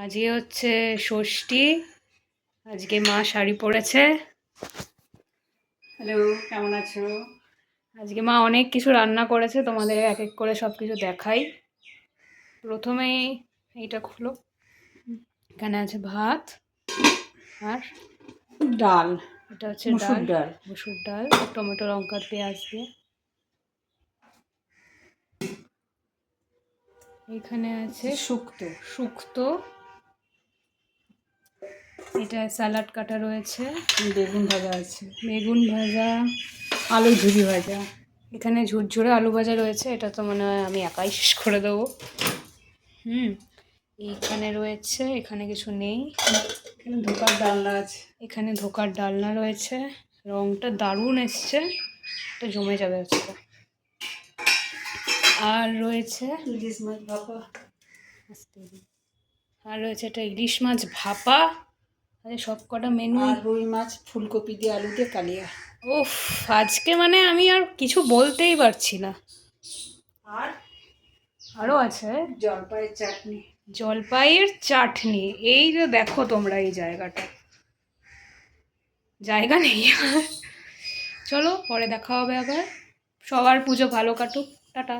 আজকে হচ্ছে ষষ্ঠী। আজকে মা শাড়ি পরেছে। হ্যালো, কেমন আছো? আজকে মা অনেক কিছু রান্না করেছে, তোমাদের এক এক করে সব কিছু দেখাই। প্রথমেই এইটা খুলো। এখানে আছে ভাত আর ডাল, এটা হচ্ছে মুসুর ডাল। মসুর ডাল, টমেটো লঙ্কা পেঁয়াজ দিয়ে। এখানে আছে শুক্তো। এটা স্যালাড কাটা রয়েছে, বেগুন ভাজা আছে, বেগুন ভাজা, আলু ঝুরি ভাজা। এখানে ঝুরঝুরে আলু ভাজা রয়েছে, এটা তো মনে হয় আমি একাই শেষ করে দেবো। এইখানে রয়েছে, এখানে কিছু নেই। এখানে ধোকার ডালনা আছে। এখানে ধোকার ডালনা রয়েছে, রংটা দারুণ এসছে, এটা জমে যাবে আজকে। আর রয়েছে ইলিশ মাছ ভাপা। আর রয়েছে এটা ইলিশ মাছ ভাপা। সব কটা মেনু। আর রুই মাছ ফুলকপি দিয়ে আলু দিয়ে কালিয়া। উফ, আজকে মানে আমি আর কিছু বলতেই পারছি না। আর আরও আছে জলপাইয়ের চাটনি। জলপাইয়ের চাটনি। এই যে দেখো তোমরা, এই জায়গা নেই আর। চলো পরে দেখা হবে আবার। সবার পুজো ভালো কাটুক, টাটা।